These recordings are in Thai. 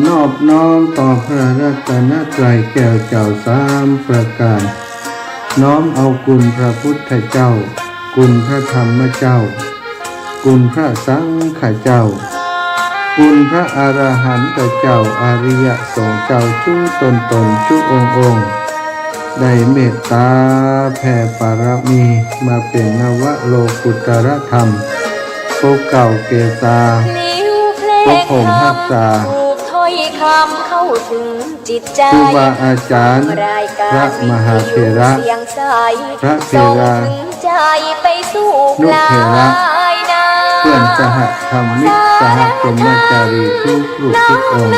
นอบน้อมต่อพระรัตนตรัยแก้วเจ้าสามประการน้อมเอาคุณพระพุทธเจ้าคุณพระธรรมเจ้าคุณพระสังฆเจ้าคุณพระอรหันตเจ้าอริยสงฆ์เจ้าชูตนชูองค์ได้เมตตาแผ่ปารมีมาเป็นนวโลกุตรธรรมปกเก่าเกษาปกผมหักษาคำเข้าถึงจิตใจครูบาอาจารย์พระมหาเถระพระเถระนุเถระเพื่อนสหธรรมิกสหสมจารีทุกรูปทุกองค์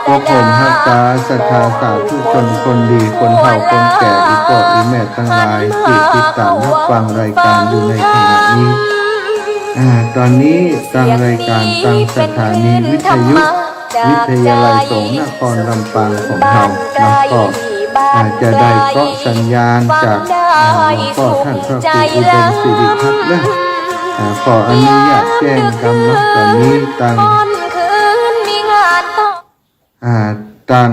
พระผมหักษาศรัทธาสาธุชนคนดีคนเฒ่าคนแก่อีพ่ออีแม่ทั้งหลายที่ติดตามรับฟังรายการอยู่ในขณะนี้ตอนนี้ทางรายการทางสถานีวิทยุวิทยาลัยสงฆ์นครลำปางของเราก็อาจจะได้เกาะสัญญาณจากหลวงพ่อท่านพระครูอุดมศิริพัฒน์นะขออนุญาตแจ้งกรรมตอนนี้ตัง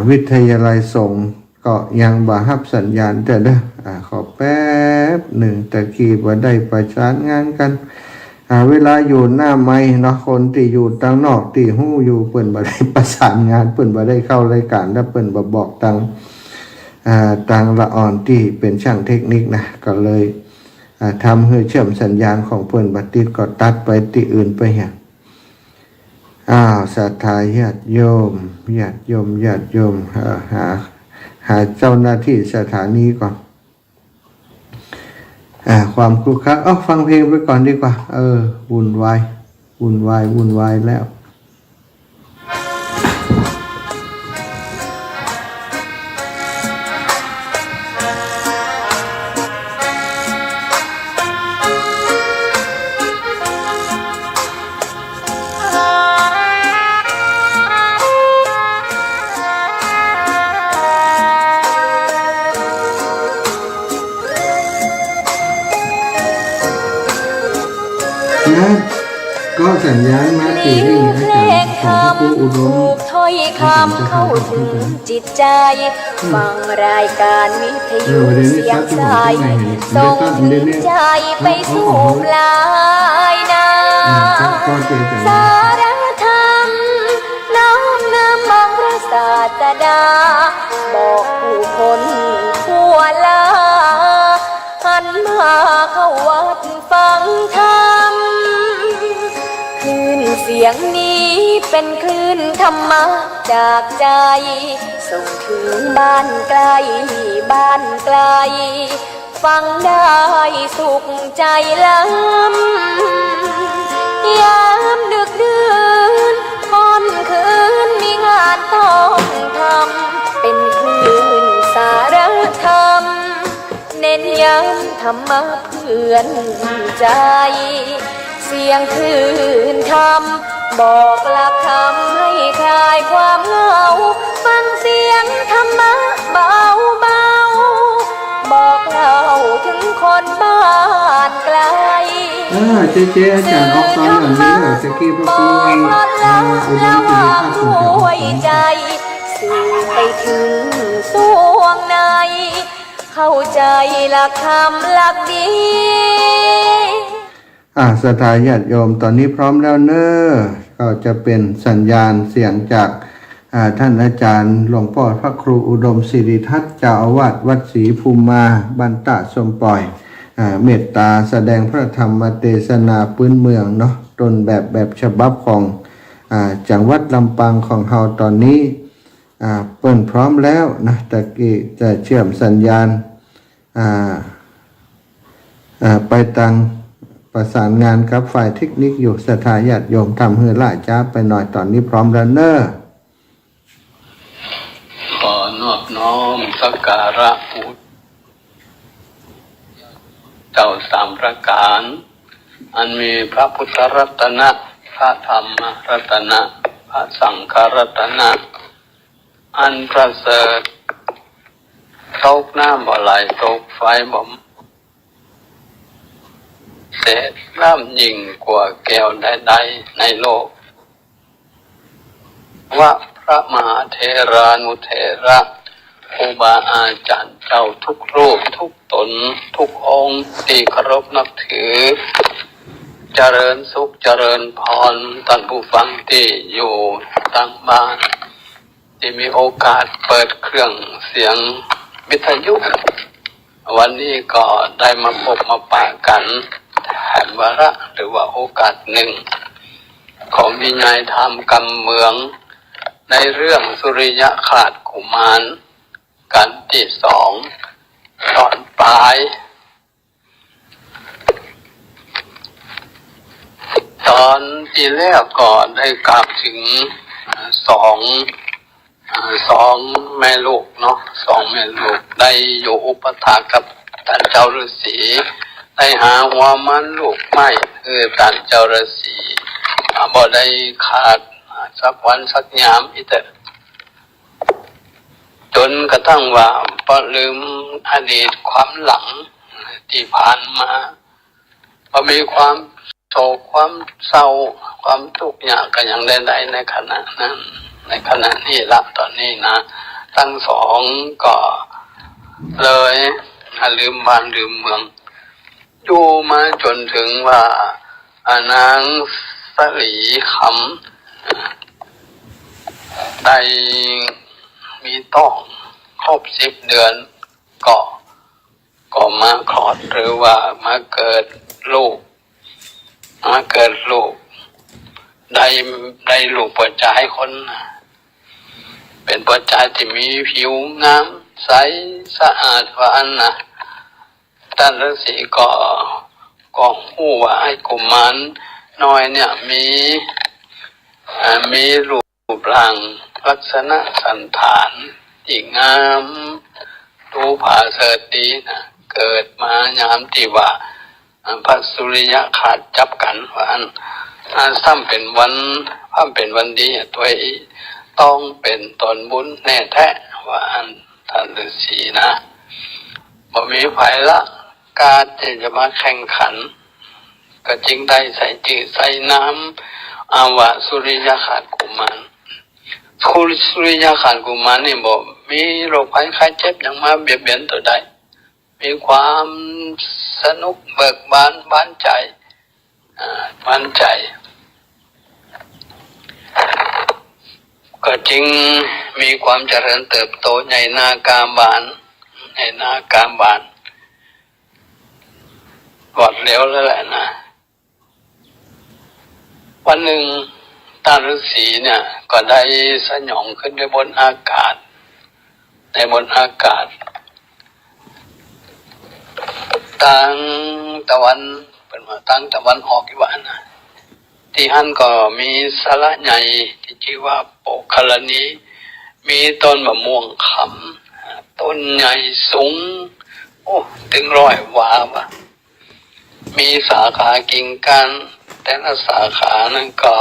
วิทยาลัยสงฆ์ก็ยังบ่ฮับสัญญาณแต่เด้อขอแป๊บหนึ่งตะกี้บ่ได้ประสานงานกันเวลาอยู่หน้าไม้เนาะคนที่อยู่ทางนอกที่ฮู้อยู่เพิ่นบ่ได้ประสานงานเพิ่นบ่ได้เข้ารายการแล้วเพิ่นบ่บอกทางละอ่อนที่เป็นช่างเทคนิคนะก็เลยทำให้เชื่อมสัญญาณของเพิ่นบ่ติดก็ตัดไปที่อื่นไปเฮียศรัทธาญาติโยมหาเจ้าหน้าที่สถานีก่อนความคุกคักฟังเพลงไปก่อนดีกว่าวุ่นวายแล้วก็สัญญาณมาตีให้อาจารย์ของพระครูอุดมถ้อยคำเข้าถึงจิตใจฟังรายการวิทยุเสียงสายส่งถึงใจไปสู่ปลายนาสารธรรมน้อมนำมังพระศาสดาบอกผู้คนทั่วลาหันมาเข้าวัดฟังธรรมคลื่นเสียงนี้เป็นคลื่นธรรมะจากใจส่งถึงบ้านไกลฟังได้สุขใจล้ำยามดึกดื่นค่ำคืนมีงานต้องทำเป็นคลื่นสารธรรมเน้นย้ำธรรมะเพื่อนใจเสียงคลื่นธรรมบอกหลักธรรมให้คลายความเหงาฟังเสียงธรรมะเบาบอกเล่าถึงคนบ้านไกลเจ๊อาจารย์ออกตอนแบบนี้เหรอตะกี้พระครูอุดมศิริพัฒน์ด้วยใจสื่อไปถึงสวงในเข้าใจหลักธรรมหลักดีศรัทธาญาติโยมตอนนี้พร้อมแล้วเนอะก็จะเป็นสัญญาณเสียงจากท่านอาจารย์หลวงพ่อพระครูอุดมศิริทัตน์เจ้าอาวาสวัดศรีภูมิมาบันตะสมปล่อยเมตตาแสดงพระธรรมเทศนาพื้นเมืองเนาะต้นแบบฉบับของจังหวัดลำปางของเราตอนนี้เปิดพร้อมแล้วนะตะกี้จะเชื่อมสัญญาณไปตังประสานงานกับฝ่ายเทคนิคอยู่ศรัทธาญาติโยมทำให้ล่าช้าไปหน่อยตอนนี้พร้อมแล้วเนอะขอนอบน้อมสักการะเจ้าสามประการอันมีพระพุทธรัตนะพระธรรมรัตนะพระสังฆรัตนะอันประเสริฐตกน้ำบ่ไหลตกไฟบ่เศษน้ำยิ่งกว่าแก้วใดๆในโลก ว่าพระมหาเถรานุเถระครูบาอาจารย์เจ้าทุกรูปทุกตนทุกองค์ที่เคารพนับถือเจริญสุขเจริญพรท่านผู้ฟังที่อยู่ต่างบ้านที่มีโอกาสเปิดเครื่องเสียงวิทยุวันนี้ก็ได้มาพบมาปะกันแห่งวาระหรือว่าโอกาสหนึ่งของวินัยธรรมกำเมืองในเรื่องสุริยคราสกุมารกันที่2ตอนปลายตอนที่แรกก็ได้กล่าวถึงสองแม่ลูกเนาะ2แม่ลูกได้อยู่อุปถากกับท่านเจ้าฤาษีได้หาหัวมันลูกไม้คือท่านเจ้าฤาษีบ่ได้ขาดสักวันสักยามอีกแต่จนกระทั่งว่าพอลืมอดีตความหลังที่ผ่านมาพอมีความโศกความเศร้าความทุกข์ยากก็ยังได้ในขณะนั้นในขณะนี้ละตอนนี้นะทั้งสองก็เลยลืมบ้านลืมเมืองอยู่มาจนถึงว่านางสลีคำได้มีต้องครบ10 เดือนก็มาคลอดหรือว่ามาเกิดลูกได้ลูกปัจจัยคนเป็นปัจจัยที่มีผิวงามใสสะอาดหวานนะท่านฤาษีก็ฮู้ว่าไอ้กุมารน้อยเนี่ยมีรูปร่างลักษณะสันฐานที่งามดูผาเสดดีนะเกิดมายามที่ว่าพระสุริยคราสจับกันว่าซ้ำเป็นวันดีตัวต้องเป็นตนบุญแน่แท้ว่าท่านฤาษีนะบ่มีไผละการที่จะมาแข่งขันก็จึงได้ใส่จื่อใส่น้ำอาวะสุริยคราสกุมารสุริยคราสกุมารนี่บ่มีโรคภัยไข้เจ็บอย่างมาเบียดเบียนตัวใดมีความสนุกเบิกบานใจก็จึงมีความเจริญเติบโตในนากามบานหมดเร็วแล้วแหละนะวันหนึ่งท่านฤาษีเนี่ยก็ได้สยองขึ้นในบนอากาศตั้งตะวันออกที่ว่านะที่หันก็มีสาระใหญ่ที่ชื่อว่าโปคลณีมีต้นมะม่วงขำต้นใหญ่สูงถึง100 วามีสาขากิ่งก้านแต่ละสาขานั้นก็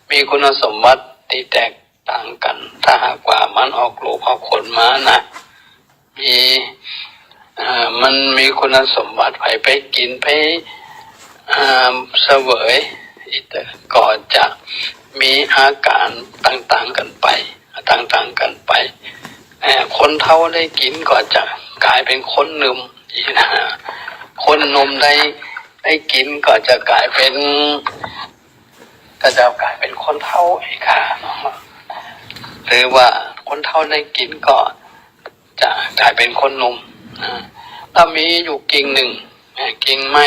มีคุณสมบัติที่แตกต่างกันถ้าหากว่ามันออกลูกออกผลมานะมันมีคุณสมบัติไปกินไปเสวยก็จะมีอาการต่างๆกันไปคนเฒ่าได้กินก็จะกลายเป็นคนหนุ่มนะคนหนุ่มได้กินก็จะกลายเป็นคนเฒ่าอีกค่ะหรือว่าคนเฒ่าได้กินก็จะกลายเป็นคนหนุ่มถ้ามีอยู่กิ่งหนึ่งกิ่งไม้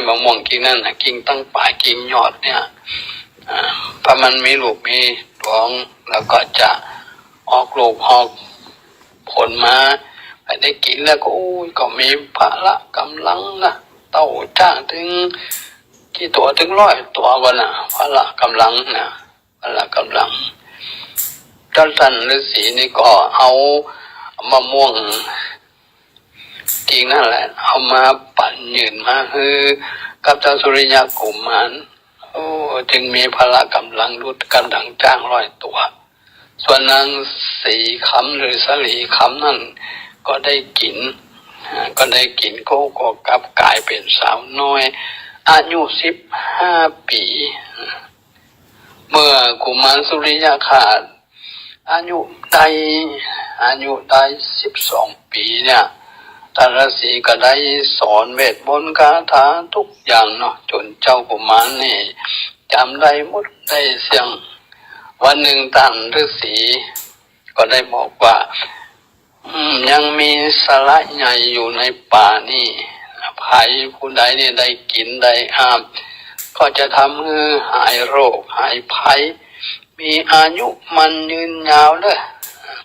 มะม่วงกิ่งนั้นกิ่งตั้งปลายกิ่งยอดเนี่ยพอมันมีลูกมีดวงแล้วก็จะออกลูกออกผลมาไปได้กินแล้วก็มีพละกำลังนะเต่าจ้างถึงกี่ตัวถึง100 ตัวก็นะพละกำลังท่านฤาษีนี่ก็เอามะม่วงกิ่งนั่นแหละเอามาปั่นยืนมาคือกับเจ้าสุริยกุมารจึงมีพละกำลังรุดกำลังจ้าง100 ตัวส่วนนางสีคำหรือสลีคำนั่นก็ได้กินก็กลับกลายเป็นสาวน้อยอายุ15 ปี เมื่อกุมารสุริยคราสอายุได้12 ปีเนี่ยท่านฤาษีก็ได้สอนเวทมนต์คาถาทุกอย่างเนาะจนเจ้ากุมารนี่จำได้หมดได้เสียงวันหนึ่งท่านฤาษีก็ได้บอกว่ายังมีสาระใหญ่อยู่ในป่านี่ภัยผู้ใดเนี่ยได้กินได้อาบก็จะทำให้หายโรคหายภัยมีอายุมันยืนยาวเลย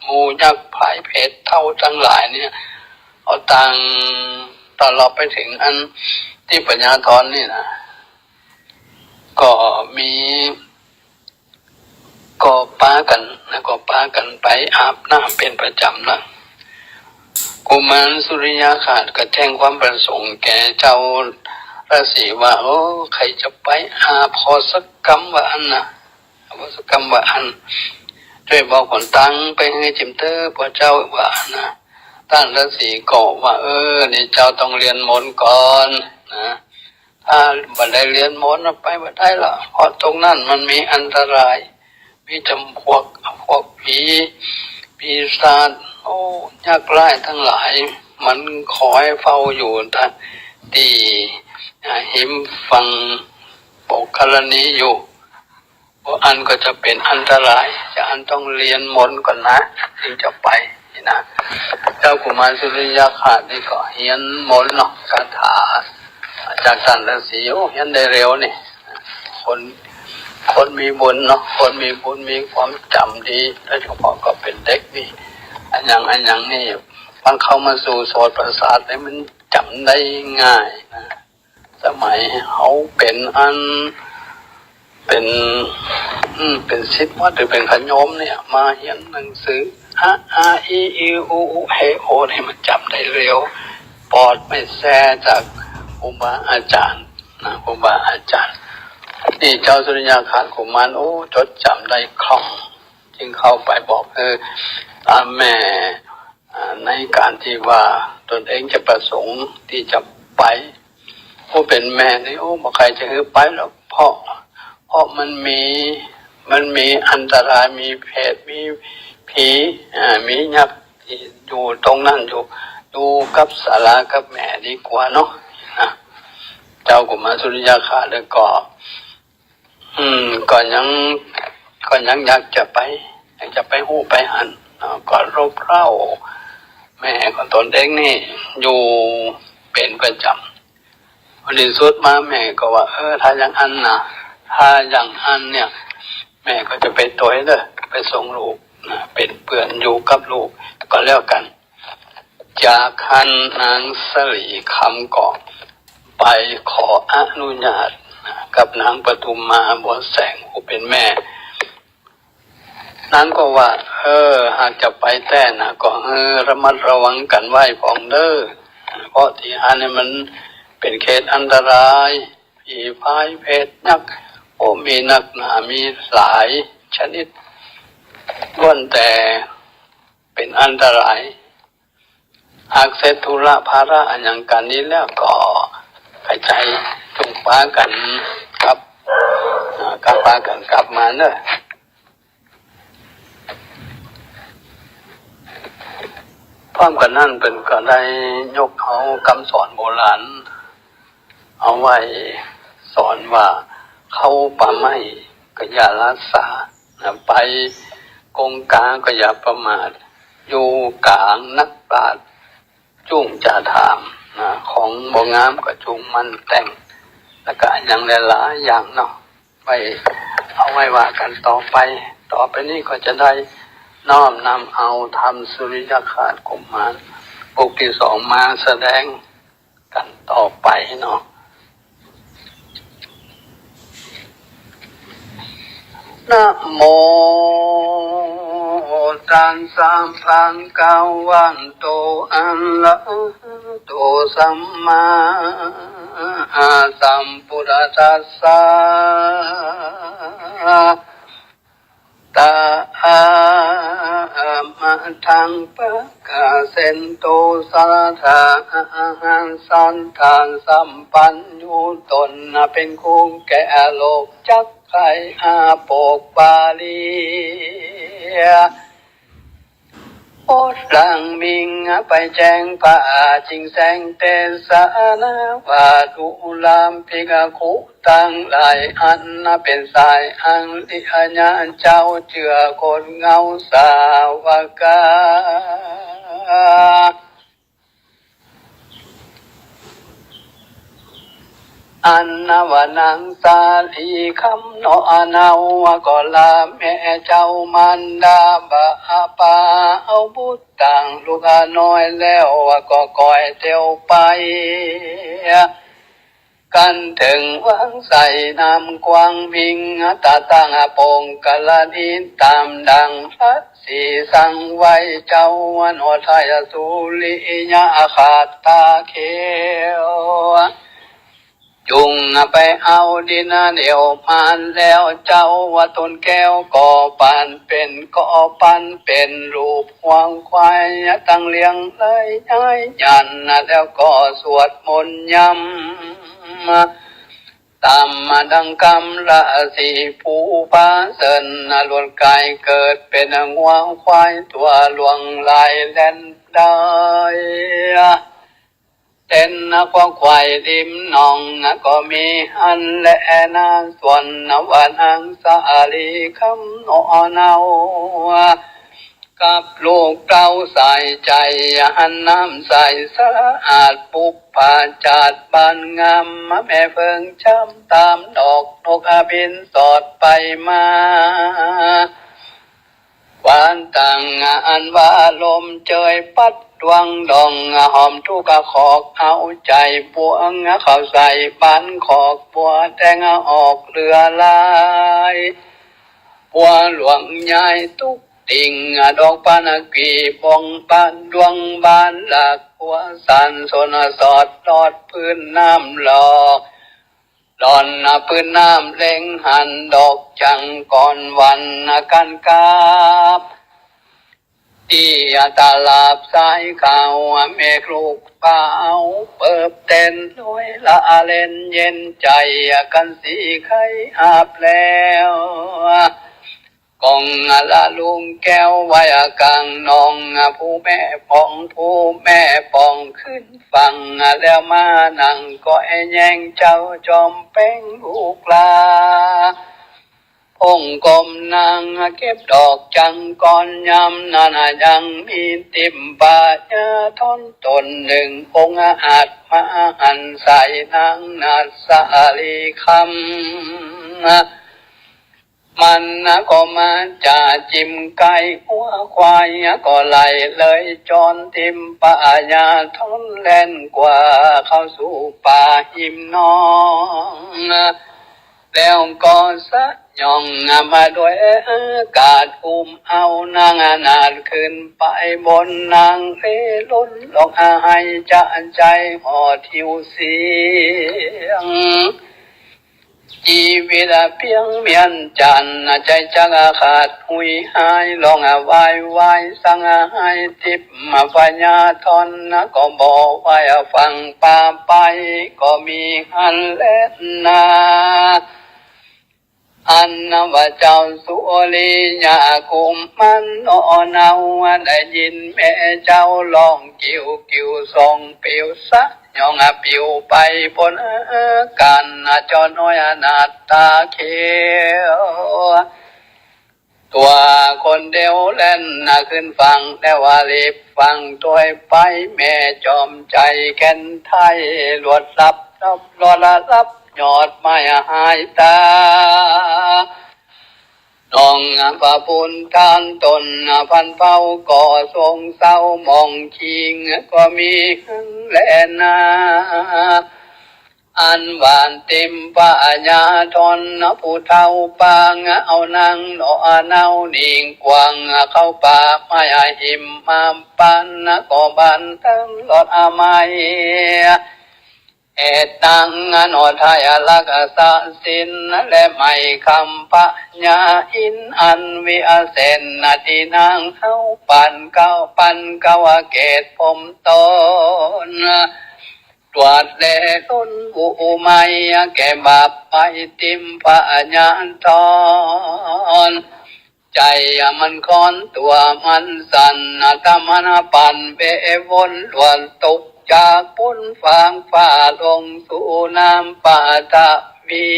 หมู่ยักษ์ภัยเพชรเท่าทั้งหลายเนี่ยเอาตังตลอดไปถึงอันที่ปัญญาธรนี่นะก็มีก็ป้ากันไปอาบน้ำเป็นประจำนะกุมารสุริยคราสก็แจ้งความประสงค์แก่เจ้าฤาษีว่าใครจะไปอาบขอสักกรรมว่าอันนะขอสักกรรมว่าอันช่วยบอกคนตั้งไปให้จิมเตอร์พระเจ้าว่านะท่านฤาษีก็ว่านี่เจ้าต้องเรียนมนต์ก่อนนะถ้าบัดได้เรียนมนต์ไปบัดได้ละเพราะตรงนั้นมันมีอันตรายมีจำพวกผีปีศาจยักษ์ร้ายทั้งหลายมันคอยเฝ้าอยู่ท่านที่หิมฟังปกกรณีอยู่อันก็จะเป็นอันตรายจะอันต้องเรียนมนต์ก่อนนะถึงจะไปนะเจ้ากุมารสุริยคราสนี่ก็เรียนมนต์เนาะคาถาจากท่านฤาษีเรียนได้เร็วนี่คนมีบุญเนาะคนมีบุญมีความจำดีโดยเฉพาะก็เป็นเด็กนี่อันอย่างนี่มันเข้ามาสู่โสตประสาทเนี่ยมันจำได้ง่ายนะสมัยเขาเป็นศิษย์วัดหรือเป็นขโยมเนี่ยมาเรียนหนังสือA เนี่ยมันจำได้เร็วปอดไม่แซ่จากครูบาอาจารย์นะครูบาอาจารย์นี่เจ้าสุริยคราสกุมารจดจำได้คล่องจึงเข้าไปบอกแม่ในการที่ว่าตนเองจะประสงค์ที่จะไปผู้เป็นแม่นี่บ่ใครจะคือไปหรอกเพราะมันมีอันตรายมีเพศมีผีมียักษ์ที่อยู่ตรงนั้นอยู่กับศาลากับแม่ดีกว่าเนาะนะเจ้ากุมารสุริยคราสแล้วก็ยังอยากจะไปหู้ไปหันก็รบเร้าแม่ของตนเองนี่อยู่เป็นประจำวันที่สุดมาแม่ก็ว่าถ้าอย่างอันเนี่ยแม่ก็จะไปตัวให้ไปส่งลูกนะเป็นเพื่อนอยู่กับลูกก็แล้วกันจากคันนางสลีคำก็ไปขออนุญาตกับนางปทุมมาบัวแสงผู้เป็นแม่นั้นก็ว่าหากจะไปแต่นะก็ระมัดระวังกันไว้พองเด้อเพราะที่อันนี้มันเป็นเขตอันตรายผีพายเพศนักมีนักหนามีหลายชนิดล้วนแต่เป็นอันตรายหากเสร็จธุระภาระอันอย่างกันนี้แล้วก็กระจายจุงป้ากันกลับมาเนอะพร้อมกันนั่นเป็นก็ได้ยกเอาคำสอนโบราณเอาไว้สอนว่าเข้าป่าไม้ก็อย่าละสาไปกงกาก็อย่าประมาทอยู่กลางนักปราชญ์จุ่งจะถามของบ่งามก็จุ่งมันแต่งแล้วก็อย่างหลายๆอย่างเนาะไปเอาไว้ว่ากันต่อไปนี้ก็จะได้น้อมนำเอาธรรมสุริยคราสกุมารปุกที่สองมาแสดงกันต่อไปเนาะนะโมตัสสะภะคะวะโตอะระหะโตสัมมาสัมพุทธัสสะตะ มาทังปะกาเซนโตสารธาหันสันทานสัมปันยุตนเป็นคุ้งแก่โลกจักไคอาโปกบาลีโอรังมิงไปแจ้งพระจิงแสงเตสานาวาดุลามพิกขุตั้งหลายอันเป็นสายอังลิอญาเจ้าเจือคนเงาสาวกาอันนวนังสาลีคำโนอนาวก็ลาแม่เจ้ามันดาบาปาเอาบุตรต่างลูกน้อยแล้วก็ก่อยเที่ยวไปกันถึงวังใส่น้ำกวางมิงตาตั้งโปงกะลานินตามดังพัดสีสังไว้เจ้าวันโอทายสุลิยาขาดตาเขียวจุงไปเอาดินเดียวมานแล้วเจ้าว่าต้นแก้วก่อปันเป็นก่อปันเป็นรูปควางควายตั้งเลี้ยงเลยย้ายยันแล้วก็สวดมนต์ย้ำตามมาดังกำละสีผู้พาเสินล้วนกายเกิดเป็นงัวควายตัวหลวงลายแล่นได้เต้นควงควายริมหนองก็มีอันและนาส่วนวานังสาลีคำโนนาวกับลูกเต้าใส่ใจหันน้ำใส่สะอาดปุบผาจาดบานงามแม่เพิ่งช้ำตามดอกนกบินสอดไปมาหวานต่างอันว่าลมเจยปัดดวงดองหอมทุกขอกเอาใจปวงเข้าใส่บ้านขอกบัวแดงออกเรือลายบัวหลวงใหญ่ตุกติ่งดอกปานกีบงปานดวงบานหลักบัวสันสนสอดลอดพื้นน้ำหลอกดอนพื้นน้ำเล็งหันดอกจังก่อนวันกันกาบที่ตาลาบสายข่าวเมฆลูกเป่าเปิบเต้นด้วยละเล่นเย็นใจกันสีไข่อาบแล้วกองละลุงแก้วไว้กลางนองผู้แม่ปองผู้แม่ปองขึ้นฟังแล้วมานั่งก็แย่งเจ้าจอมเป้งลูกลาองค์กรมนางเก็บดอกจังก่อนยำนานายังมีติมปาญาท่อนตนหนึ่งองค์อาจมาหันใส่นางนาสาลีคำมันก็มาจ่าจิ้มไก่หัวควายก็ไหลเลยจอนติมปาญาท่อนแล่นกว่าเข้าสู่ป่าหิมน้องแล้วก็สะย่องมาด้วยอากาศอุ้มเอานางนาดขึ้นไปบนนางเลล้นลงให้จะใจห่อทิวเสียงชีวิตเพียงเมียนจันใจจักขาดหุยหายลองวายวายสังให้ทิพมาปัญญาทอนก็บอกไว้ฟังป่าไปก็มีหันเล่นนาอันว่าเจ้าสุริยากุมมันนอนาวได้ยินแม่เจ้าลองกิ้วกิ้วส่งปิวสักย่องปิวไปบนกันจอน้อยนาตาเขียวตัวคนเดียวเล่นขึ้นฟังแต่ว่ารีบฟังตัวไปแม่จอมใจแก่นไทยลวดรับรอละรับยอดไม่หายตาน้องพระบุญทานตนพันเฝ้าก่อทรงเศร้ามองชิงก็มีแลนาอันหวานเต็มปัญญาทนผู้เฒ่าปางเอานางหนอเนานิ่งกวางเข้าป่าไม่หิมมาปันก็บันทั้งหลอดอามายแอ ตังโนทายลักษะสินและไม่คำปะญาอินอันวิอเสนนาทีนางเข้าปันเก้าเกตผมตนตรวจแลต้นบุไมแก่บาปไปติมปะญาตอนใจมันคอนตัวมันสั่นตะมันปั่นเบวนหลวนตกจากพ้นฟางฟ้าลงสู่น้ำปาตะวี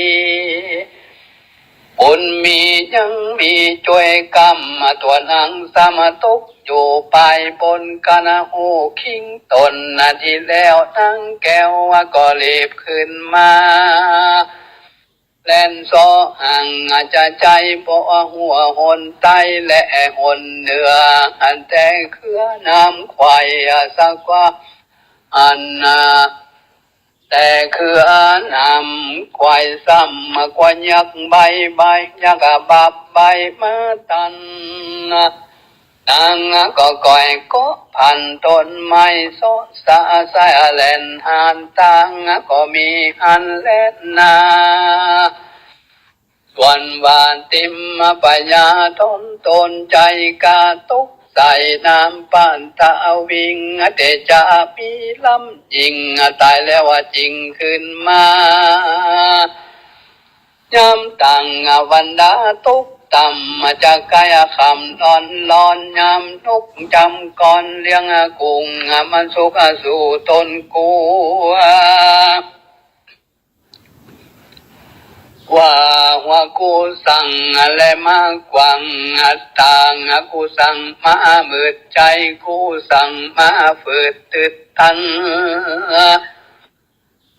บุญมียังมีช่วยกรรมตัวนางสามตกอยู่ไปบนกะนะหูคิงตนนาทีแล้วนางแก้วก็รีบขึ้นมาแล่นซอห่างจะใจบ่หัวหนไตและหนเหนืออันแต่เครือน้ำควายสักว่าอันแต่คือน้ำควายซ้ำกว่ายักใบยักบับใบมาตันนางก็ก่อยก็พันต้นไม้โซสาสายแลนหันตังก็มีหันเล่นนาส่วนวานติมปยาตนใจกาตุกใส่น้ำปานตะวิ่งเตจาปีลำยิงตายแล้วจริงขึ้นมายำตังวันดาตุกต่ำจะกายคำนอนยำนุกจำก่อนเลี้ยงกุ้งมันสุขสู่ต้นกูว่ากูสั่งและมากวังต่างกูสั่งมามืดใจกูสั่งมาฝืดตึดทัน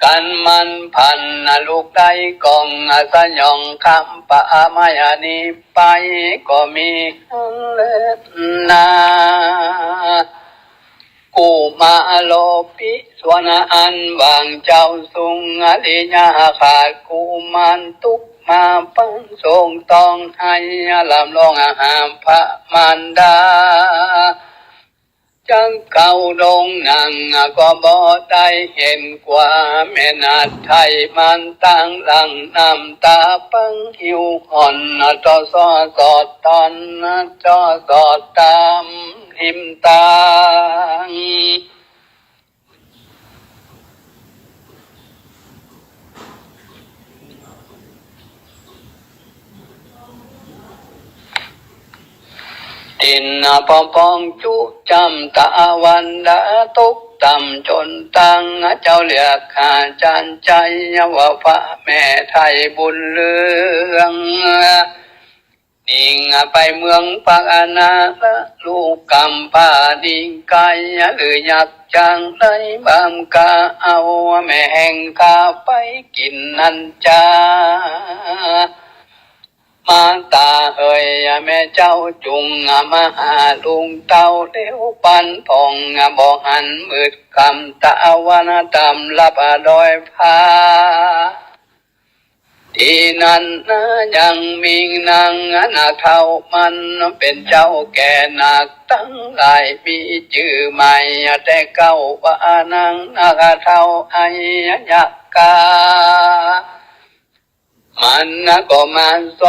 กันมันพันลูกได้กองสยองคำปะมายานีไปก็มีเล็ดนากูมาโลปิสวนอันวางเจ้าสุงอริยาขาดกูมันตุกมาปังทรงต้องให้ลำลองหามพระมันดาจังเก่าดงนังก็บ่ได้เห็นกว่าแม่นาไทยมันตั้งหลังน้ำตาปังหิวห่อนจอสอดตอนจอสอดตามหิมตางดินปองจุจำตะวันดาตกต่ำจนตังเจ้าเรียกขาจันใจว่าพระแม่ไทยบุญเรืองดิ่งไปเมืองปากนาลูกกำปาดิ่งไกหรือยักจังได้บามกาเอาแม่แห่งข้าไปกินนันจามาตาเอ่ยแม่เจ้าจุงมาหาลุงเต้าเลี้ยวปันพองบ่หันมืดคำตะวันตำลับดอยพาที่นั่นยังมีนางนาเท่ามันเป็นเจ้าแก่นักตั้งหลายมีชื่อใหม่แต่เก่าว่านางนาเท่าไอ้ยักกามันก็มันส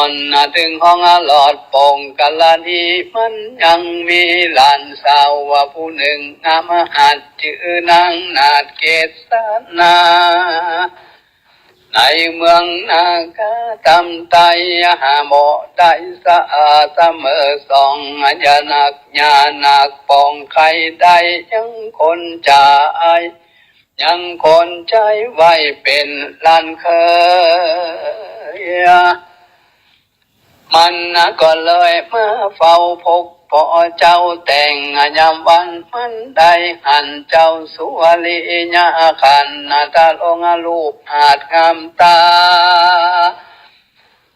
อนถึงห้องหลอดปองกะลานีมันยังมีหลานสาวผู้หนึ่งนามหัดชื่อนางนาฏเกษนาในเมืองนาคาตำไตหาโมได้สะอาดเสมอสองยานักญานักปองใครได้ยังคนจ่ายยังคนใจไว้เป็นล้านเคยมันก็เลยมาเฝ้าพกพอเจ้าแต่งยามวันมันได้หันเจ้าสุวลีญาขันตาลงลูกอาจงามตา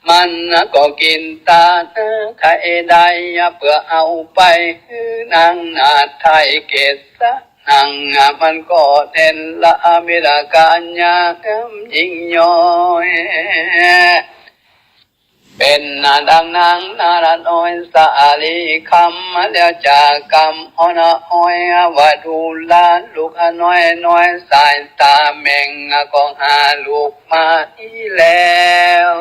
มันก็กินตาใครได้เพื่อเอาไปนางนาไทยเกศนางมันก็เด่นละมิราการยากยิ่งย้อย เป็นดังนางนาราน้อยสาลีคำแล้วจากกรรมอ้อนอ้อยวาดูลานลูกน้อยน้อยสายตาแมงก็หาลูกมาอีแล้ว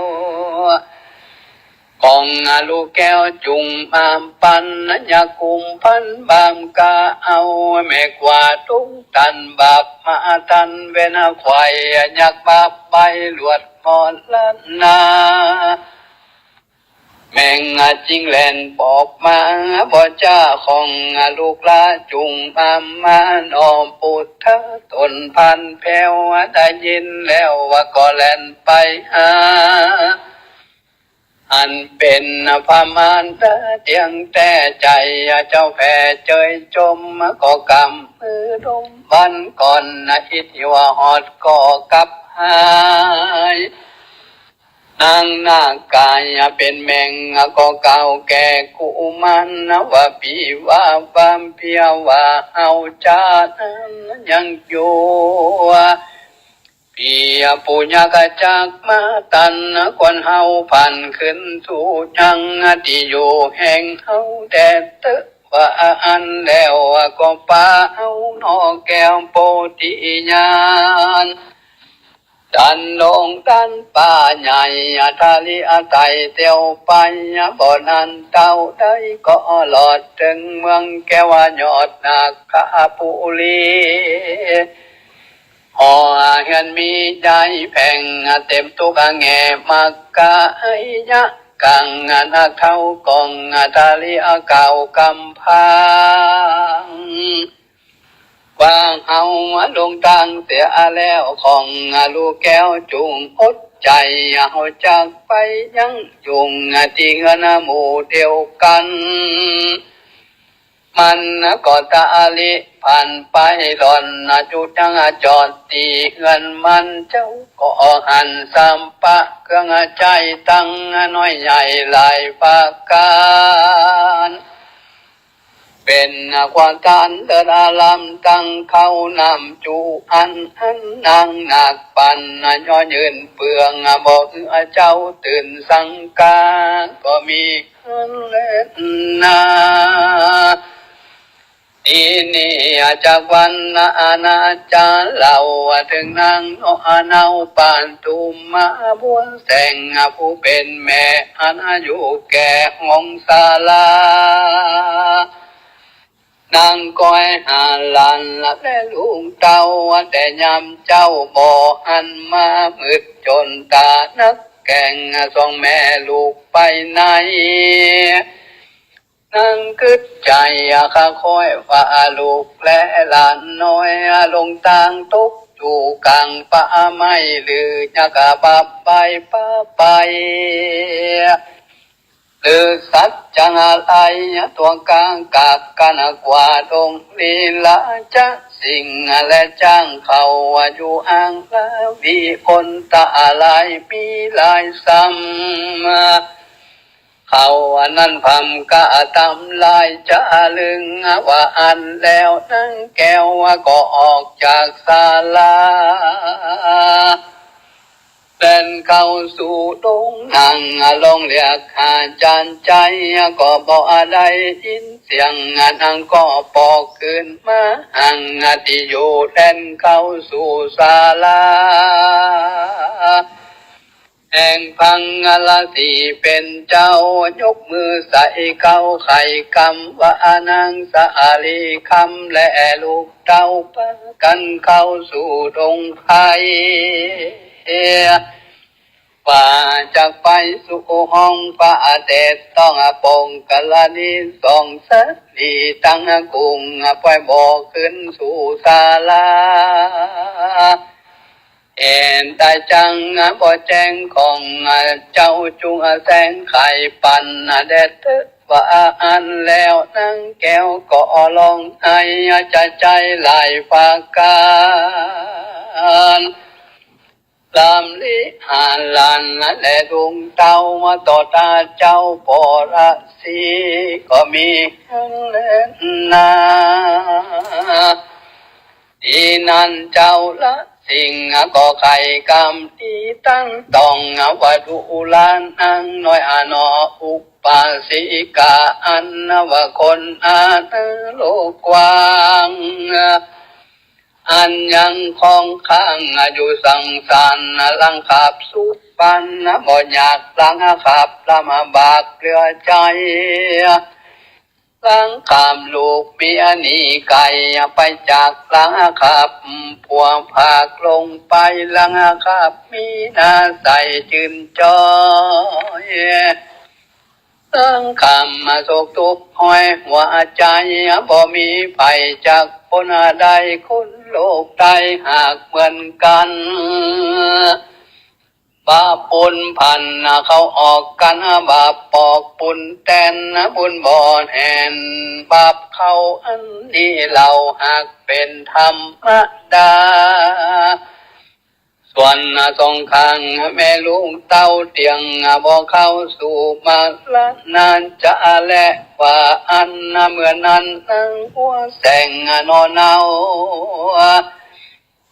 กองลูกแก้วจุงมามปันยาคุมพันบามกาเอาแม่กว่าตุ้งตันบาปมาตันเวนควายยักบาปใบหลวดมอลนาแมงจิงแลนปอกมาบ่จ้าของลูกลาจุงมามานอมปุถะตนพันแผ่วได้ยินแล้วว่าก็แล่นไปหาอันเป็นพามานเตียงแต่ใจเจ้าแผ่เจยจมก็กำมือดมบันก่อนอิทธิว่าหอดก็กับหายนางนากายเป็นแมงก็เก่าแก่กูมันว่าปีว่าบามเพียว่าเอาจานั้นยังอยู่ปีปุญญกจักมาตันควนเฮาพันขึ้นสู่ยังที่อยู่แห่งเฮาแดดตึกว่าอันแล้วก็ป้าเอานอแก้วโปติญาณดันลงดันป่าใหญ่ทะเลไตเตียวไปบ่อนั้นเต้าได้ก็หลอดถึงเมืองแก้วยอดนาคาปุรีหอเห็นมีใจแผ่งเต็มตุกแง่มักกะยะกังนักเท่ากองทะเลเก่ากำพังวางเอาลงตังเสียแล้วของลูกแก้วจุงอดใจเอาจากไปยังจุงที่เงินหมู่เดียวกันมันก็ตาลิผ่านไปหล่อนจุดยังจอดตีเงินมันเจ้าก็หันสัมปะเครื่องใจตั้งน้อยใหญ่หลายปากการเป็นความตันเดินอาลัมตั้งเข้านำจูอันนางหนักปันย่อยืนเปลืองบอกเจ้าตื่นสังกาก็มีเล่นนาอีนี่จากวันอาณาจารเล่าถึงนางโนเนาปานตุมมาบัวแสงผู้เป็นแม่อันอายุแก่ห้องศาลานางก้อยหาลันและลุงเต้าแต่ยำเจ้าบ่หันมามืดจนตานักแก่งสองแม่ลูกไปไหนนางกึดใจข้าคอยว่าลูกและหลานน้อยลงต่างตกอยู่กลางป่าไม้หรือจะกะบับไปป้าไปหรือสัจจังอะไรตัวกลางกากกันกว่าดงลีลาจะสิ่งและจ้างเขาอยู่อ่างละวีคนตาลายปีลายซ้ำเขานั้นพำกะตำลายจะลึงว่าอันแล้วนั่งแก้วก็ออกจากศาลาเดินเข้าสู่ดงนั่งลงเรียกหาจานใจก็บอกอะไรยินเสียงนางก็ปอกขึ้นมาหังที่อยู่เดินเข้าสู่ศาลาแห่งพังละสีเป็นเจ้ายกมือใส่เข้าไข่คำว่านางสาลีคำและลูกเต้าปะกันเข้าสู่ดงไผ่ว่าจากไปสู่ห้องป่าเด็ดต้องปงกะลานีสองสัตดีตั้งกุงปล่อยบอกขึ้นสู่ศาลาเอ็นตายจังบ่แจ้งของเจ้าจุงแสงไข่ปันเด็ดว่าอันแล้วนั่งแก้วก็ลองให้ใจหลายปากการลำลิหาลันและดวงเต้ามาต่อตาเจ้าปอระสีก็มีเล่นนาที่นั่นเจ้าละ สิ่งก็ไข่กรรมที่ตั้งต้องวัดอุลานอังน้อยอนออุปาสิกาอันวะคนอาโลกกว้างอันยังคงค้างอยู่สังสารลังขับสุปันบ่อยากลังขับละมาบากเกลือใจลังขามลูกเมียนี่ไก่ไปจากลังขับผัวผากลงไปลังขับมีหน้าใสจืนจอยลังขามมาโศกทุกข์ห้อยหัวใจบ่มีไผจากคนใดคนโลกใดหากเหมือนกันบาปปุญพันเขาออกกันบาปปอกปุญแตนบุญบ่อนแห่นบาปเขาอันนี้เราหากเป็นธรรมดาส่วนสองข้างแม่ลุงเต้าเตียงบ่เข้าสู่มาละนานจะแลว่าอันเมื่อนั้นนั่งหัวแสงนอนเนา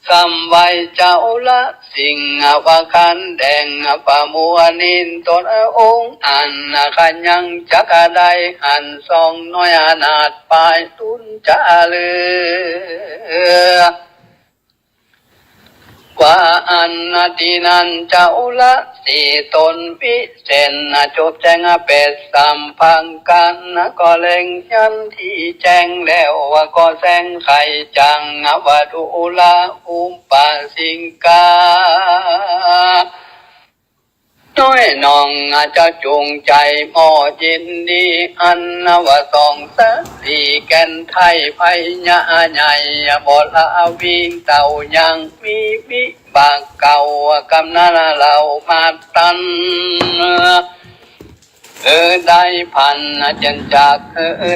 คำไว้เจ้าละสิ่งว่าคันแดงปะมัวนินตนองค์อันขันยังจักได้หันสองน้อยนาดปลายตุนจะเลือว่าอันที่นั้นเจ้าละสี่ตนวิเศษจบแจ้งเป็ดสามพังกันก็เล็งยันที่แจ้งแล้วว่าก็แสงไข่จังว่าดูละอุปาสิงกาน้อยน้องจะจูงใจมอยินดีอันว่าสองสักสี่แก่นไทยไพญาใหญ่บ่ละวิ่งเต่ายังมีวิบากเก่ากำนันเรามาตันได้พันจันจาก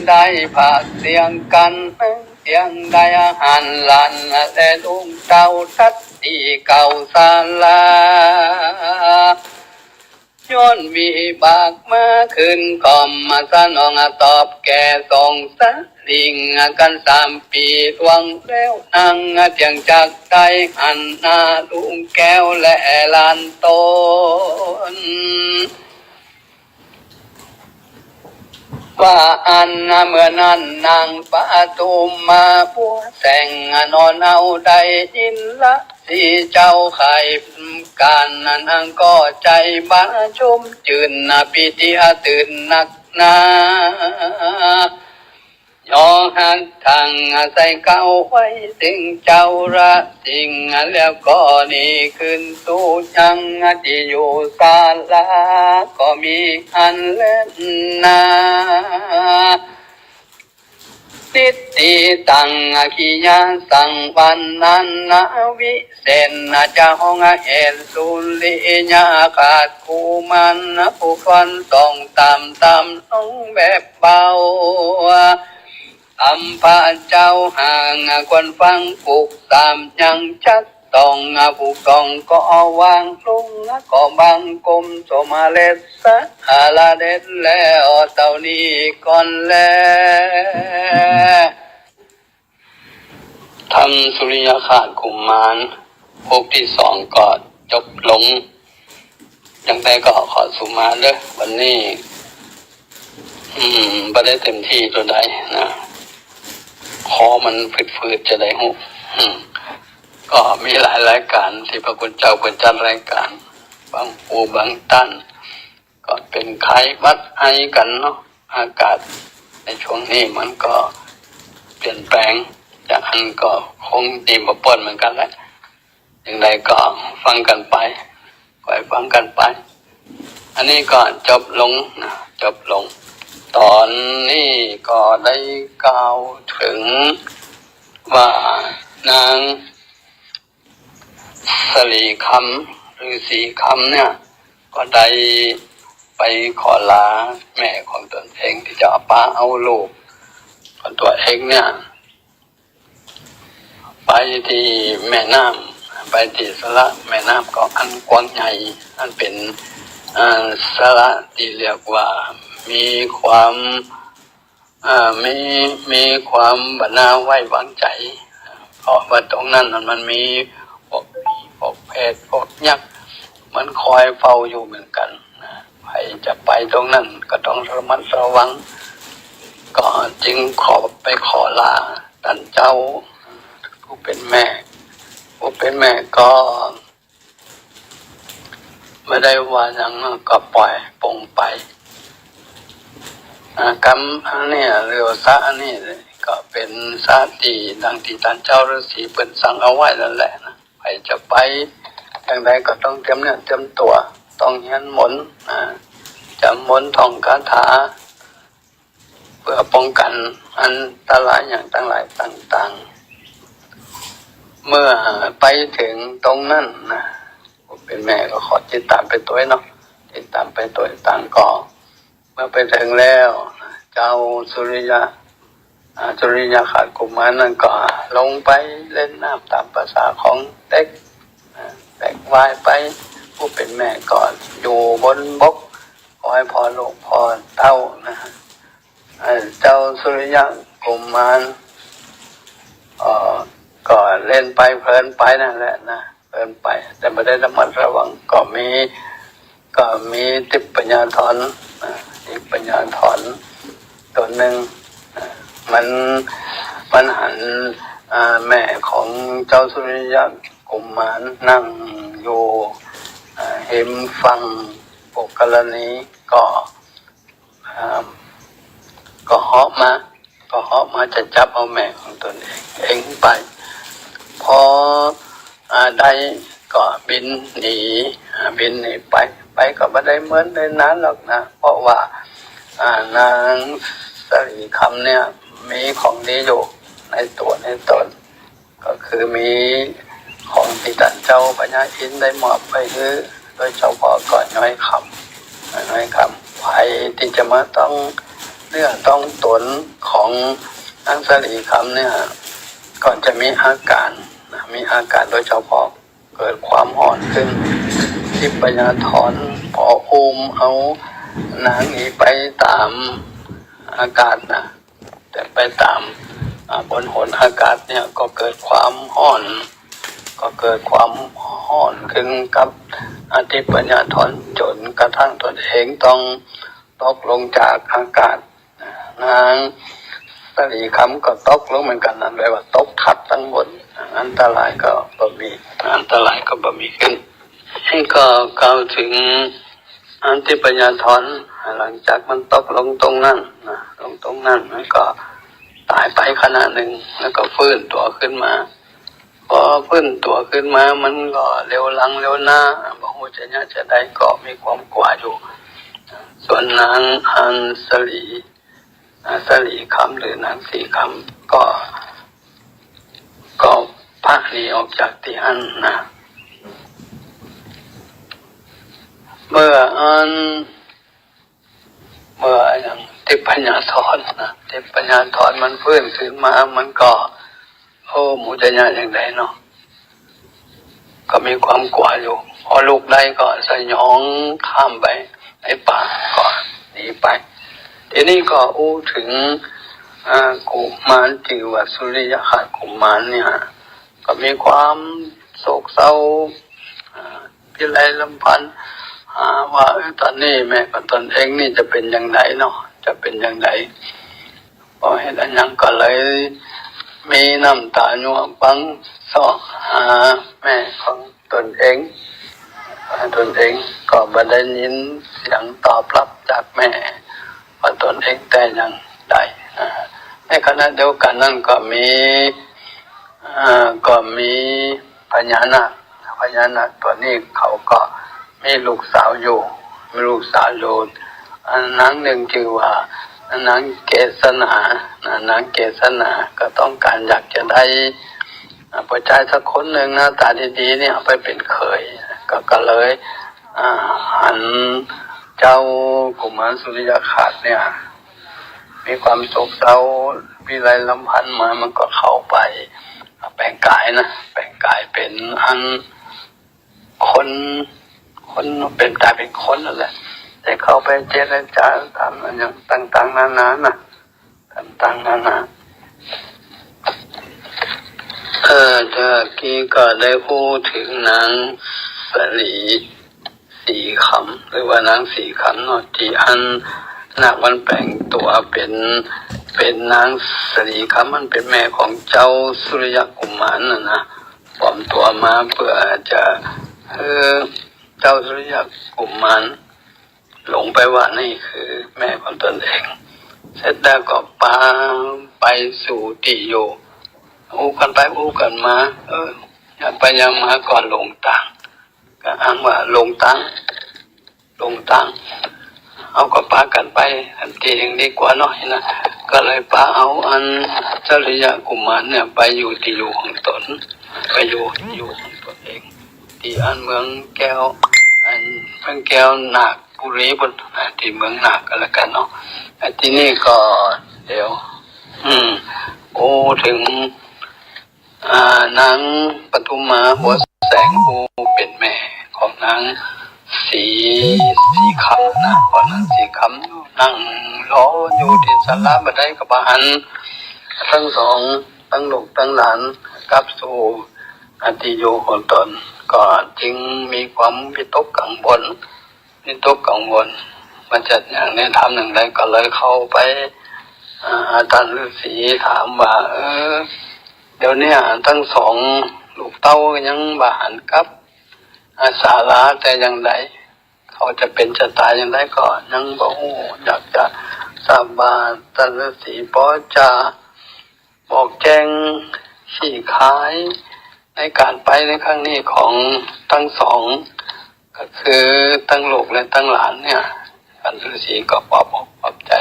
ได้ผักเสียงกันเสียงได้อาหารลันและลุงเต่าทัดตีเก่าศาลาย้อนวิบากมาขึ้นคอมมาสนองตอบแก่สองสักลิงกัน3 ปีทวงแล้วนั่งเตียงจากได้หันหน้าลุงแก้วและลานต้นว่าอันเมื่อนั้นนางปะตุมมาผัวแสงนอนเอาได้ยินละที่เจ้าไข่การนางก็ใจบ้าชมจืนปิติตื่นนักหนายอหันทางใส่เก้าไว้สิ่งเจ้าระสิ่งแล้วก็นี่ขึ้นสู่ยังที่อยู่ศาลาก็มีอันเล่นนาติติตังกิยาสังวันนั้นวิเศษจะห้องเห็นสุลิญาขาดคูมันผู้ฟันต้องตามน้องแบบเบาอัมพาเจ้าห่างควรฟังปลุกตามยังชัดต้องผูกต้องก็วางลุงก็บังกลมสมาเลสอาลาเด็ดแล้วเต่านี้ก่อนแล้วทำสุริยขาดกุมมารพวกที่2ก็จบลงยังแต่ก็ขอสุมาเด้อวันนี้ไม่ได้เต็มที่ตัวใดนะคอมันฝืดๆจะได้หุก็มีหลายรายการที่พระคุณเจ้าเป็นจัดรายการบางปูบางตั้นก็เป็นไข้วัดไอกันเนาะอากาศในช่วงนี้มันก็เปลี่ยนแปลงจากอันก็คงดีมาปนเหมือนกันแหละอย่างไรก็ฟังกันไปก็ให้ฟังกันไปอันนี้ก็จบลงนะจบลงตอนนี้ก็ได้กล่าวถึงว่านางสลีคำหรือสีคำเนี่ยก็ได้ไปขอลาแม่ของตนเองที่จะป้าเอาลูกของตัวเองเนี่ยไปที่แม่น้ำไปที่สระแม่น้ำก็อันกว้างใหญ่อันเป็นสระที่เรียกว่ามีความมีความบรรณาไว้วางใจเพราะว่าตรงนั้นมันมี พวกเพศพวกยักษ์มันคอยเฝ้าอยู่เหมือนกันนะใครจะไปตรงนั้นก็ต้องระมัดระวังก็จึงขอลาท่านเจ้าผู้เป็นแม่ก็ไม่ได้ว่าอย่างก็ปล่อยปลงไปกรรมอันนี้เรียกว่าซะอันนี้ก็เป็นซาติดังที่ท่านเจ้าฤาษีเปิ่นสั่งเอาไว้นั่นแหละนะใครจะไปอย่างไรก็ต้องเตรียมตัวต้องเรียนมนต์จำมนต์ท่องคาถาเพื่อป้องกันอันตรายอย่างต่างๆเมื่อไปถึงตรงนั้นนะเป็นแม่ก็ขอติดตามไปตัวเนาะติดตามไปตัวต่างก็เมื่อไปถึงแล้วเจ้าสุริยะขาดกุมารนั่นก็ลงไปเล่นน้ำตามภาษาของเด็กว่ายไปผู้เป็นแม่ก่อนอยู่บนบกขอให้พ่อลูกพ่อเต้านะเจ้าสุริยะกุมารก็เล่นไปเพลินไปนั่นแหละนะเพลินไปแต่ไม่ได้ระมัดระวังก็มีทิพยธรตัวหนึ่งมันหันแม่ของเจ้าสุริยะกุมารนั่งอยู่เห็นฟังปุกรณีก็เหาะมาจะจับเอาแม่ของตนเองไปพอได้ก็บินหนีไปก็ไม่ได้เหมือนในนั้นหรอกนะเพราะว่านางสรีคำเนี่ยมีของดีอยู่ในตัวในตนก็คือมีของที่ท่านเจ้าพญาอินทร์ได้มอบไปคือโดยเฉพาะก่อนน้อยคำภัยที่จะมาต้องเรื่องต้องตนของนางสรีคำเนี่ยก่อนจะมีอาการโดยเฉพาะเกิดความอ่อนขึ้นทิพยธรพออุ้มเอานางนี้ไปตามอากาศนะแต่ไปตามบนหนอากาศเนี่ยก็เกิดความอ่อนขึ้นกับทิพยธรจนกระทั่งตนเองต้องตกลงจากอากาศนางสรีคำก็ตกลงเหมือนกันนั่นแปลว่าตกทับทั้งหมดอันตรายก็บ่มีขึ้นให้ก็กล่าวถึงอันทิพยธรหลังจากมันตกลงตรงนั้นมันก็ตายไปขณะหนึ่งแล้วก็ฟื้นตัวขึ้นมาพอฟื้นตัวขึ้นมามันก็เร็วหลังเร็วหน้าบ่ฮู้จะได้ก็มีความกลัวอยู่ส่วนนางอันสรีคำหรือนางสีคำก็พากหนีออกจากที่อันนะเมื่ออย่างทิพยธรนะทิพยธรมันฟื้นขึ้นมามันก็หมูจะยากอย่างไรเนาะก็มีความกลัวอยู่พอลูกได้ก็สยองข้ามไปในป่าก่อนหนีไปทีนี้ก็ถึงกุมารชื่อว่าสุริยะกุมารเนี่ยก็มีความโศกเศร้าพิไรลำพันธ์ว่าตอนนี้แม่กับตนเองนี่จะเป็นอย่างไรเนาะพอเห็นอันยังก็เลยมีน้ำตาหยวบังสอหาแม่ของตนเองก็บ่ได้ยินเสียงตอบรับจากแม่ว่าตนเองแต่อย่างใดในขณะเดียวกันนั่นก็มีพญานาคตัวนี้เขาก็มีลูกสาวอยู่นางหนึ่งชื่อว่านางเกษณาก็ต้องการอยากจะได้ผู้ชายสักคนหนึ่งหน้าตาดีๆเนี่ยเอาไปเป็นเขยก็เลยหันเจ้ากุมารสุริยคาตเนี่ยมีความโศกเศร้าวิไลลำพันธ์มามันก็เข้าไปแปลงกายเป็นอันคนเป็นกายเป็นคนนั่นแหละแต่เข้าไปเจรจาทำอะไรอย่างต่างๆนานา จากกี้ก็ได้พูดถึงนางสลีสีคำหรือว่านางสีคำเนาะที่อันนาคมันแปลงตัวเป็นนางสลีคำมันเป็นแม่ของเจ้าสุริยกุมารนะปลอมตัวมาเพื่อจะเจ้าสุริยกุมารหลงไปว่านี่คือแม่ของตนเองเสร็จแล้วก็พาไปสู่ติโยอู้กันไปอู้กันมาอย่าไปยังมาก่อนลงตังก็อ้างว่าลงตังเอาก็ปากันไปทันทีเองดีกว่าน้อยนะก็เลยปาเอาอันเจริยกุมารเนี่ยไปอยู่ที่อยู่ของตนไปอยู่ของตนเองที่อันเมืองแก้วอันเมืองแก้วนาคบุรีบนที่เมืองนาคกันแล้วกันเนาะที่นี่ก็เดี๋ยวโอ้ถึงนางปทุมมาหัวแสงผู้เป็นแม่ของนางสีคำนะก่อนนางสีคำนั่งรออยู่ที่ศาลาบันไดกับบ้านทั้งสองทั้งลูกทั้งหลานกลับสู่อติโยของตนก็จึงมีความวิตกกังวลมันจัดอย่างนี้ทำหนึ่งใดก็เลยเข้าไปอาจารย์ฤาษีถามว่าเดี๋ยวนี้ทั้งสองลูกเต้ายังบาหันกับศาลาแต่อย่างใดเขาจะเป็นจะตายอย่างไรก็ยังบอกอยากจะทราบว่าท่านฤาษีพอจะบอกแจ้งชี้ขายในการไปในครั้งนี้ของทั้งสองก็คือทั้งลูกและทั้งหลานเนี่ยท่านฤาษีก็ปลอบใจ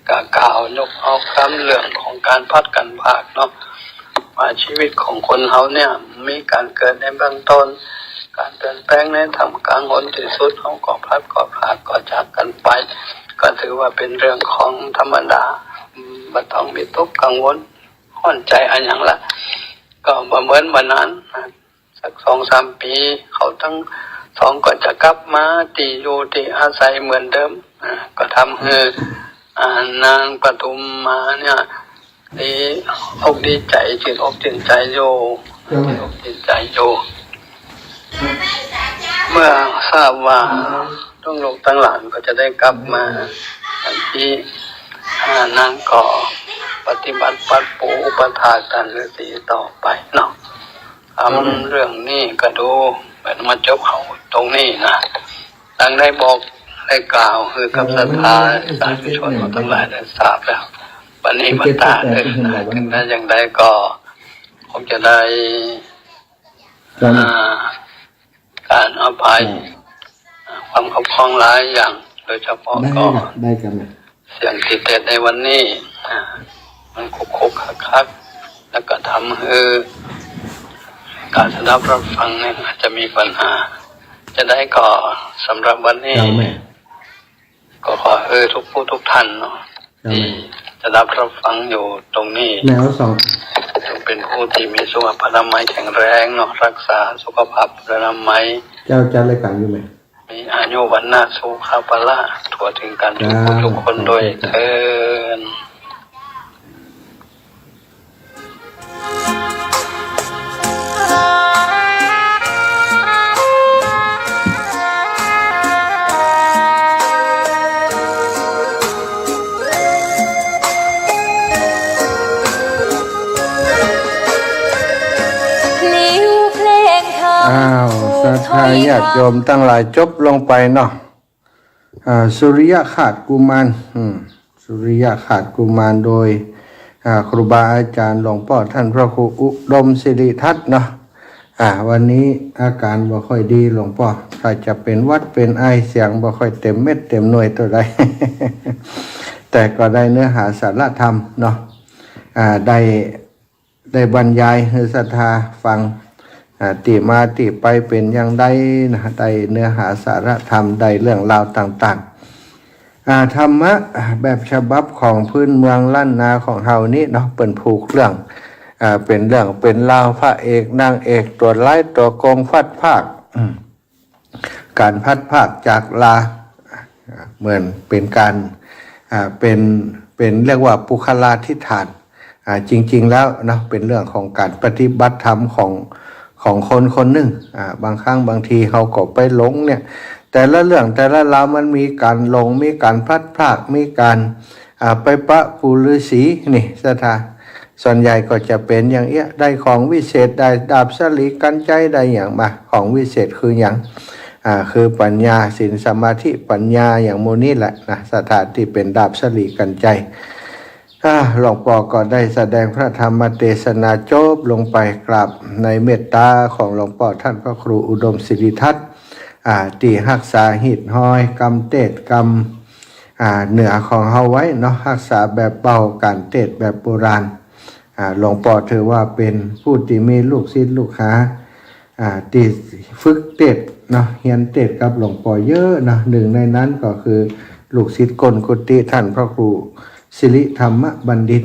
กล่าวยกเอาคำเรื่องของการพัดกันภาคเนาะว่าชีวิตของคนเขาเนี่ยมีการเกิดในเบื้องต้นการเปลี่ยนแปลงในทำกลางหนที่สุดเขาก็พลัดก็พลาดก็จากกันไปก็ถือว่าเป็นเรื่องของธรรมดาไม่ต้องมีทุกข์กังวลห่อนใจอันอย่างละก็เหมือนวันนั้นสัก 2-3 ปีเขาทั้งสองก็จะกลับมาที่อยู่ที่อาศัยเหมือนเดิมก็ทำให้นางปทุมมาเนี่ยดีอกดีใจชื่นอกชื่นใจโยชื่นใจโยเมื่อทราบว่าต้องลูกตั้งหลานก็จะได้กลับมาอย่างที่นางก็ปฏิบัติปัดปูอุปถากท่านฤาษีต่อไปเนาะทำเรื่องนี้ก็ดูเหมือนมาจบเขาตรงนี้นะดังได้บอกได้กล่าวคือกับศรัทธาสาธุชนทั้งหลายได้ทราบแล้ววันนี้มันตาถึงนั้นอย่างใดก็คงจะได้การอภัยความขับข้องหลายอย่างโดยเฉพาะก็ได้กันเสียงติดเด็ดในวันนี้มันคุกคักแล้วก็ทำให้การสดับรับฟังเนี่ยอาจจะมีปัญหาจะได้ก็สำหรับวันนี้ก็ขอทุกผู้ทุกท่านเนาะที่จะรับฟังอยู่ตรงนี้แนวสองเป็นผู้ที่มีสุขภาพอนามัยแข็งแรงเนาะรักษาสุขภาพอนามัยเจ้าจัดรายการอยู่ไหมมีอายุวันนาสุขภาละทั่วถึงกันทุกคนโดยเถิดศรัทธาญาติโยมตั้งหลายจบลงไปเนาะสุริยะขาดกุมารสุริยะขาดกุมารโดยครูบาอาจารย์หลวงพ่อท่านพระครูอุดมศิริทัศน์เนาะวันนี้อาการบ่ค่อยดีหลวงพ่อถ้าจะเป็นวัดเป็นไอเสียงบ่ค่อยเต็มเม็ดเต็มหน่วยตัวใด แต่ก็ได้เนื้อหาสาระธรรมเนาะได้บรรยายให้ศรัทธาฟังติมาติไปเป็นอย่างใดนะได้เนื้อหาสาระธรรมได้เรื่องราวต่างๆธรรมะแบบฉบับของพื้นเมืองล้านนาของเฮานี้เนาะเป็นผูกเรื่องเป็นเรื่องเป็นราวพระเอกนางเอกตัวร้ายตัวโกงพัดภาคการพัดภาคจากลาเหมือนเป็นการเป็นเรียกว่าปุคลาธิฐาน จริงๆแล้วนะเป็นเรื่องของการปฏิบัติธรรมของคนคนหนึ่งบางครั้งบางทีเขาก็ไปหลงเนี่ยแต่ละเรื่องแต่ละราวมันมีการหลงมีการพลัดพรากมีการไปปะปูฤาษีนี่ศรัทธาส่วนใหญ่ก็จะเป็นอย่างเอี้ยได้ของวิเศษได้ดาบสลีกันใจได้อย่างมาของวิเศษคืออย่างคือปัญญาศีลสมาธิปัญญาอย่างโมนี่แหละนะศรัทธาที่เป็นดาบสลีกันใจหลวงปู่ก็ได้แสดงพระธรรมเทศนาจบลงไปกราบในเมตตาของหลวงปู่ท่านพระครูอุดมศิริทัศน์ที่รักษาหิดห้อยกรรมเทศกรรมเหนือของเฮาไว้เนาะรักษาแบบเบาการเทศแบบโบราณหลวงปู่ถือว่าเป็นผู้ที่มีลูกศิษย์ลูกหาที่ฝึกเทศเนาะเรียนเทศกับหลวงปู่เยอะนะหนึ่งในนั้นก็คือลูกศิษย์กลกุฏิท่านพระครูสิริธรรมบัณฑิต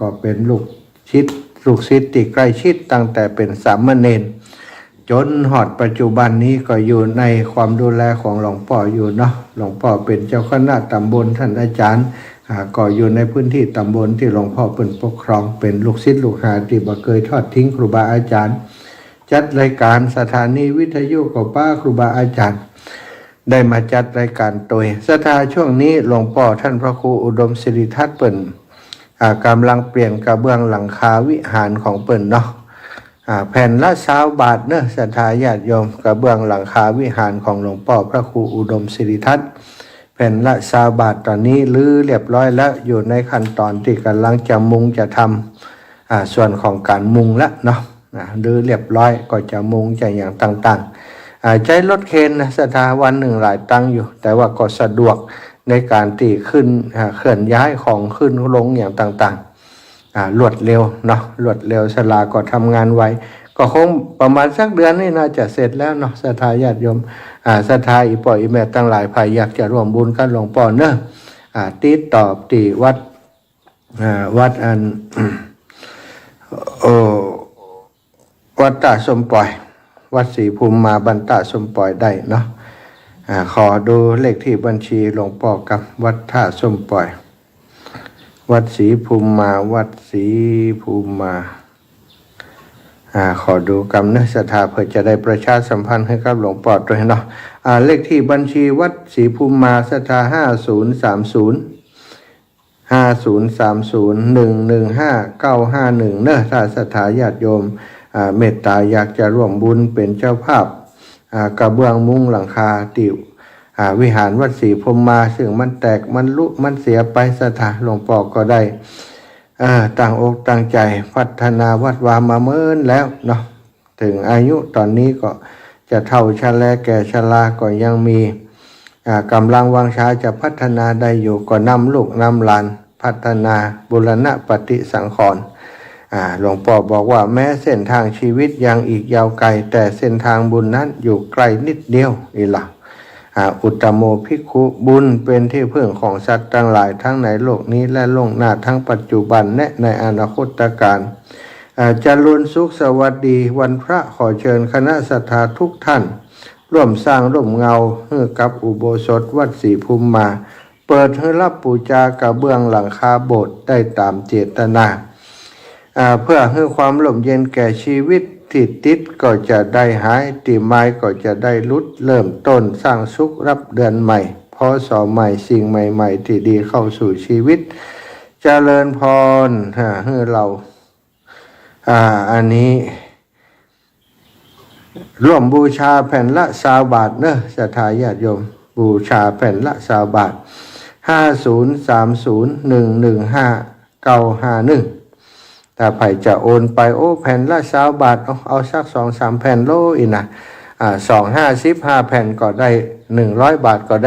ก็เป็นลูกศิษย์ที่ใกล้ชิดตั้งแต่เป็นสามเณรจนหอดปัจจุบันนี้ก็อยู่ในความดูแลของหลวงพ่ออยู่เนาะหลวงพ่อเป็นเจ้าคณะตำบลท่านอาจารย์ก็อยู่ในพื้นที่ตำบลที่หลวงพ่อเป็นปกครองเป็นลูกศิษย์ลูกหาที่บ่เคยทอดทิ้งครูบาอาจารย์จัดรายการสถานีวิทยุกับป้าครูบาอาจารย์ได้มาจัดรายการโดยศรัทธาช่วงนี้หลวงพ่อท่านพระครูอุดมศิริทัศน์เปิ่นกำลังเปลี่ยนกระเบื้องหลังคาวิหารของเปิ่นเนาะแผ่นละ20 บาทเนอะศรัทธาญาติโยมกระเบื้องหลังคาวิหารของหลวงพ่อพระครูอุดมศิริทัศน์แผ่นละ20 บาทตอนนี้รื้อเรียบร้อยแล้วอยู่ในขั้นตอนที่กำลังจะมุงจะทำส่วนของการมุงแล้วเนาะรื้อเรียบร้อยก็จะมุงจะอย่างต่างๆใช้รถเข็นนะศรัทธาวันหนึ่งหลายตังค์อยู่แต่ว่าก็สะดวกในการที่ขึ้นเคลื่อนย้ายของขึ้นลงอย่างต่างๆรวดเร็วเนาะรวดเร็วศาลาก็ทำงานไวก็คงประมาณสักเดือนนี่น่าจะเสร็จแล้วเนาะศรัทธาญาติโยมศรัทธาอีป่ออีแม่ตั้งหลายภายอยากจะร่วมบุญกันหลวงพ่อเนอะติดต่อที่วัดอันวัดตาสมปล่อยวัดศรีภูมิมาบันตาสมปล่อยได้เนาะขอดูเลขที่บัญชีหลวงพ่อกับวัดท่าสมปล่อยวัดศรีภูมิมาวัดศรีภูมิมาขอดูกำเนิดศรัทธาเพื่อจะได้ประชาสัมพันธ์ให้กับหลวงพ่อด้วยเนาะเลขที่บัญชีวัดศรีภูมิมาศรัทธา5030 115 951เนอะถ้าศรัทธาญาติโยมเมตตาอยากจะร่วมบุญเป็นเจ้าภาพกระเบื้องมุงหลังคาติววิหารวัดศรีภูมิมาซึ่งมันแตกมันลุมันเสียไปศรัทธาหลวงพ่อก็ได้ตั้งอกตั้งใจพัฒนาวัดวามาเมินแล้วเนาะถึงอายุตอนนี้ก็จะเท่าชราแก่ชราก็ยังมีกำลังวังชาจะพัฒนาได้อยู่ก็นำลูกนำหลานพัฒนาบุรณะปฏิสังขรณ์หลวงพ่อบอกว่าแม้เส้นทางชีวิตยังอีกยาวไกลแต่เส้นทางบุญนั้นอยู่ไกลนิดเดียวนี่ล่ะอุตตโมภิกขุบุญเป็นที่พึ่งของสัตว์ทั้งหลายทั้งในโลกนี้และโลกหน้าทั้งปัจจุบันและในอนาคตการเจริญสุขสวัสดีวันพระขอเชิญคณะศรัทธาทุกท่านร่วมสร้างร่มเงาให้กับอุโบสถวัดศรีภูมิมาเปิดให้รับปูชากระเบื้องหลังคาโบสถ์ได้ตามเจตนาเพื่อให้ความร่มเย็นแก่ชีวิตที่ติดก็จะได้หายติไม้ก็จะได้ลุดเริ่มต้นสร้างสุขรับเดือนใหม่พศใหม่สิ่งใหม่ๆที่ดีเข้าสู่ชีวิตเจริญพรให้เราอันนี้ร่วมบูชาแผ่นละ20 บาทเนอะศรัทธาญาติโยมบูชาแผ่นละ20 บาท5030115951ถ้าไผจะโอนไปแผ่นละ20 บาทเอาสัก 2-3 แผ่นโลอีกนะ255 แผ่นก็ได้100 บาทก็ได้